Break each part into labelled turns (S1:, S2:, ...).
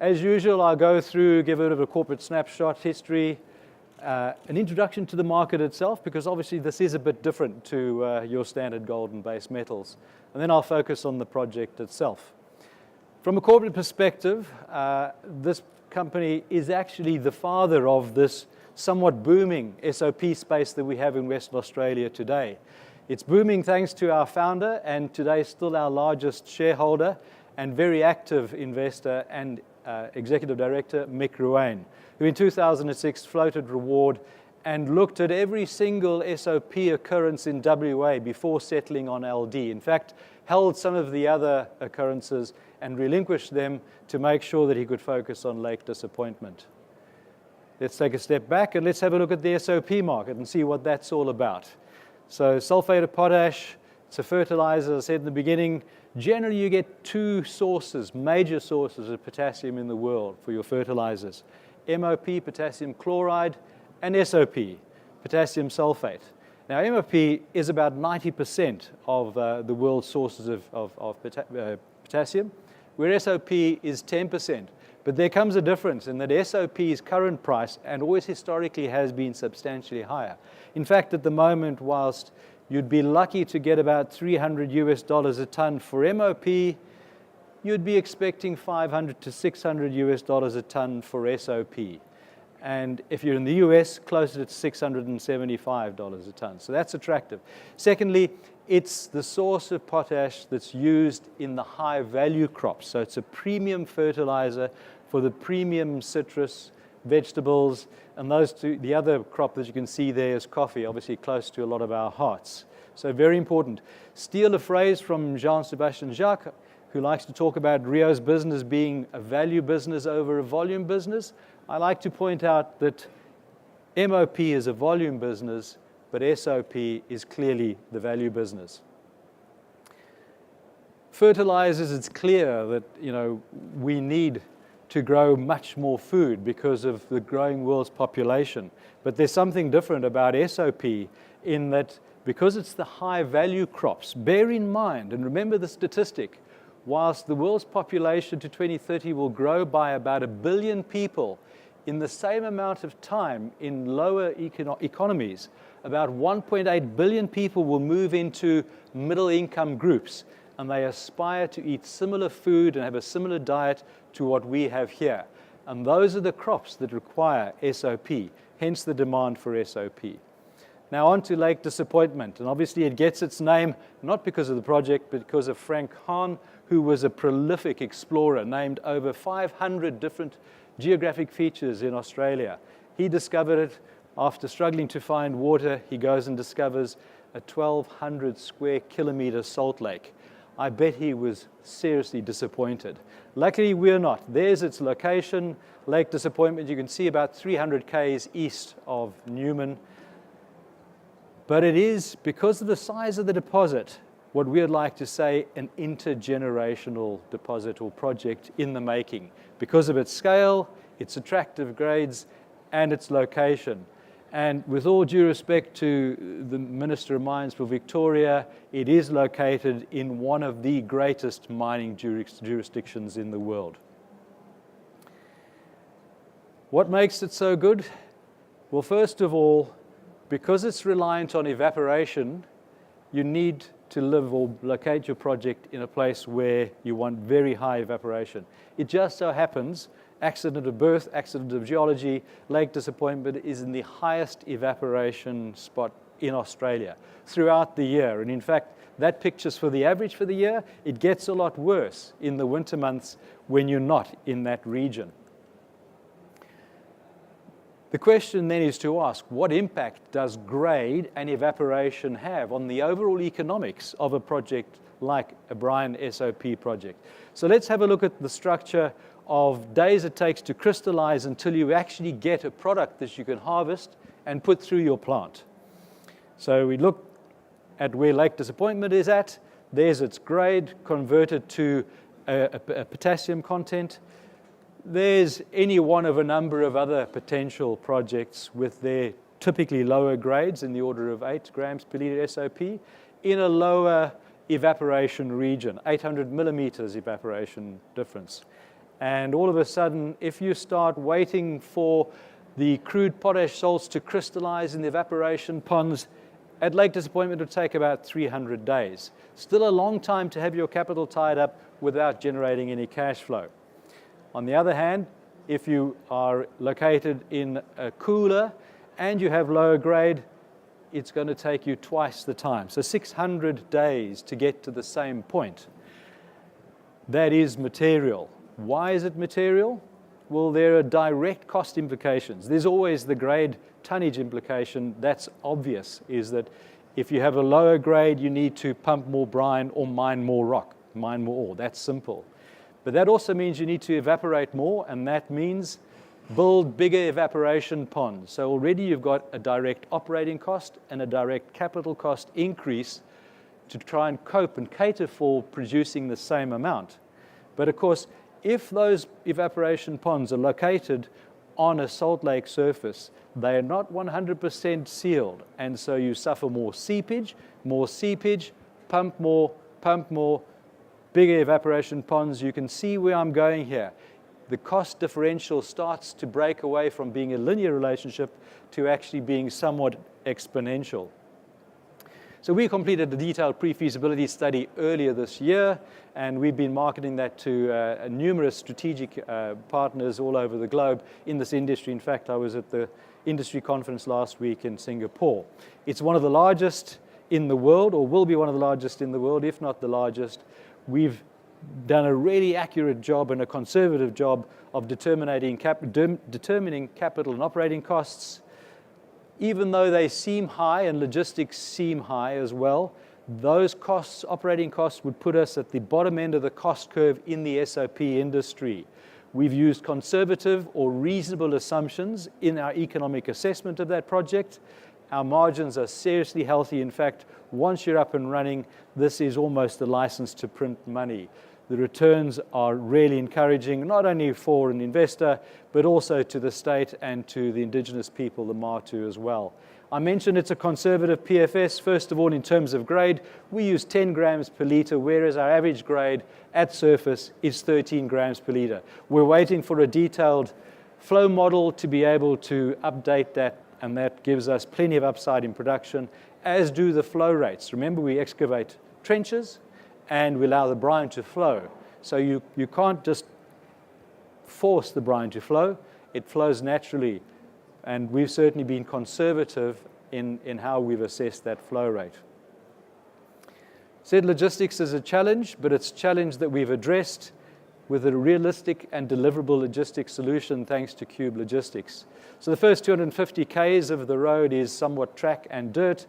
S1: As usual, I'll go through, give a bit of a corporate snapshot, history, an introduction to the market itself, because obviously this is a bit different to your standard gold and base metals. And then I'll focus on the project itself. From a corporate perspective, this company is actually the father of this somewhat booming SOP space that we have in Western Australia today. It's booming thanks to our founder, and today still our largest shareholder and very active investor and executive director, Mick Ruane, who in 2006 floated reward and looked at every single SOP occurrence in WA before settling on LD. In fact, held some of the other occurrences and relinquished them to make sure that he could focus on Lake Disappointment. Let's take a step back and let's have a look at the SOP market and see what that's all about. So sulfate of potash, it's a fertilizer, as I said in the beginning. Generally, you get two sources, major sources of potassium in the world for your fertilizers. MOP, potassium chloride, and SOP, potassium sulfate. Now, MOP is about 90% of the world's sources of potassium, where SOP is 10%. But there comes a difference in that SOP's current price, and always historically has been substantially higher. In fact, at the moment, whilst you'd be lucky to get about $300 a ton for MOP, you'd be expecting $500 to $600 a ton for SOP. And if you're in the US, closer to $675 a ton. So that's attractive. Secondly, it's the source of potash that's used in the high value crops. So it's a premium fertilizer for the premium citrus, vegetables, and those two. The other crop that you can see there is coffee, obviously close to a lot of our hearts. So very important. Steal a phrase from Jean-Sébastien Jacques, who likes to talk about Rio's business being a value business over a volume business. I like to point out that MOP is a volume business, but SOP is clearly the value business. Fertilizers, it's clear that we need to grow much more food because of the growing world's population. But there's something different about SOP in that because it's the high value crops, bear in mind and remember the statistic, whilst the world's population to 2030 will grow by about 1 billion people, in the same amount of time in lower economies, about 1.8 billion people will move into middle income groups, and they aspire to eat similar food and have a similar diet to what we have here. And those are the crops that require SOP, hence the demand for SOP. Now on to Lake Disappointment, and obviously it gets its name not because of the project, but because of Frank Hahn, who was a prolific explorer, named over 500 different geographic features in Australia. He discovered it after struggling to find water. He goes and discovers a 1,200 square kilometer salt lake. I bet he was seriously disappointed. Luckily, we're not. There's its location, Lake Disappointment. You can see about 300 k's east of Newman. But it is, because of the size of the deposit, what we would like to say an intergenerational deposit or project in the making, because of its scale, its attractive grades, and its location. And with all due respect to the Minister of Mines for Victoria, it is located in one of the greatest mining jurisdictions in the world. What makes it so good? Well, first of all, because it's reliant on evaporation, you need to live or locate your project in a place where you want very high evaporation. It just so happens, accident of birth, accident of geology, Lake Disappointment is in the highest evaporation spot in Australia throughout the year. And in fact, that picture's for the average for the year. It gets a lot worse in the winter months when you're not in that region. The question then is to ask, what impact does grade and evaporation have on the overall economics of a project like a brine SOP project? So let's have a look at the structure of days it takes to crystallize until you actually get a product that you can harvest and put through your plant. So we look at where Lake Disappointment is at. There's its grade converted to a potassium content. There's any one of a number of other potential projects with their typically lower grades in the order of 8 grams per litre SOP in a lower evaporation region, 800 millimeters evaporation difference. And all of a sudden, if you start waiting for the crude potash salts to crystallize in the evaporation ponds, at Lake Disappointment, it would take about 300 days. Still a long time to have your capital tied up without generating any cash flow. On the other hand, if you are located in a cooler and you have lower grade, it's going to take you twice the time. So 600 days to get to the same point. That is material. Why is it material? Well, there are direct cost implications. There's always the grade tonnage implication. That's obvious, is that if you have a lower grade, you need to pump more brine or mine more rock, mine more ore. That's simple. But that also means you need to evaporate more, and that means build bigger evaporation ponds. So already you've got a direct operating cost and a direct capital cost increase to try and cope and cater for producing the same amount. But of course, if those evaporation ponds are located on a salt lake surface, they are not 100% sealed, and so you suffer more seepage, pump more, bigger evaporation ponds. You can see where I'm going here. The cost differential starts to break away from being a linear relationship to actually being somewhat exponential. So we completed a detailed pre-feasibility study earlier this year, and we've been marketing that to numerous strategic partners all over the globe in this industry. In fact, I was at the industry conference last week in Singapore. It's one of the largest in the world, or will be one of the largest in the world, if not the largest. We've done a really accurate job and a conservative job of determining capital and operating costs. Even though they seem high and logistics seem high as well, those costs, operating costs, would put us at the bottom end of the cost curve in the SOP industry. We've used conservative or reasonable assumptions in our economic assessment of that project. Our margins are seriously healthy. In fact, once you're up and running, this is almost a license to print money. The returns are really encouraging, not only for an investor, but also to the state and to the indigenous people, the Martu, as well. I mentioned it's a conservative PFS. First of all, in terms of grade, we use 10 grams per litre, whereas our average grade at surface is 13 grams per litre. We're waiting for a detailed flow model to be able to update that, and that gives us plenty of upside in production, as do the flow rates. Remember, we excavate trenches, and we allow the brine to flow. So you can't just force the brine to flow. It flows naturally. And we've certainly been conservative in how we've assessed that flow rate. Said logistics is a challenge, but it's a challenge that we've addressed with a realistic and deliverable logistics solution thanks to Cube Logistics. So the first 250 Ks of the road is somewhat track and dirt.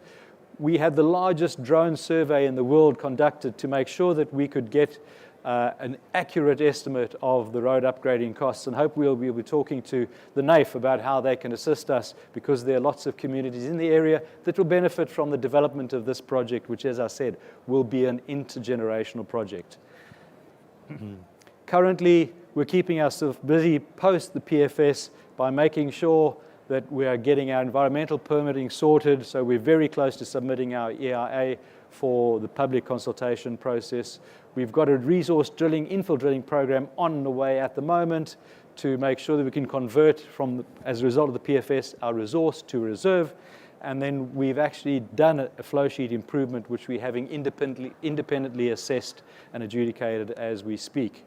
S1: We had the largest drone survey in the world conducted to make sure that we could get an accurate estimate of the road upgrading costs, and hope we'll be talking to the NAIF about how they can assist us, because there are lots of communities in the area that will benefit from the development of this project, which, as I said, will be an intergenerational project. Currently, we're keeping ourselves busy post the PFS by making sure that we are getting our environmental permitting sorted. So we're very close to submitting our EIA for the public consultation process. We've got a resource drilling, infill drilling program on the way at the moment to make sure that we can convert from, as a result of the PFS, our resource to reserve. And then we've actually done a flow sheet improvement, which we're having independently assessed and adjudicated as we speak.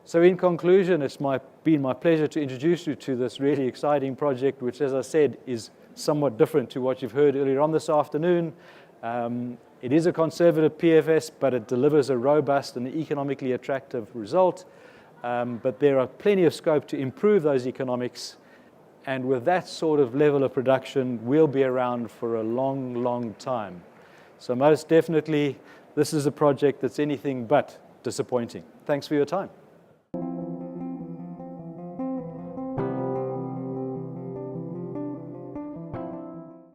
S1: So in conclusion, it's been my pleasure to introduce you to this really exciting project, which, as I said, is somewhat different to what you've heard earlier on this afternoon. It is a conservative PFS, but it delivers a robust and economically attractive result. But there are plenty of scope to improve those economics. And with that sort of level of production, we'll be around for a long, long time. So most definitely, this is a project that's anything but disappointing. Thanks for your time.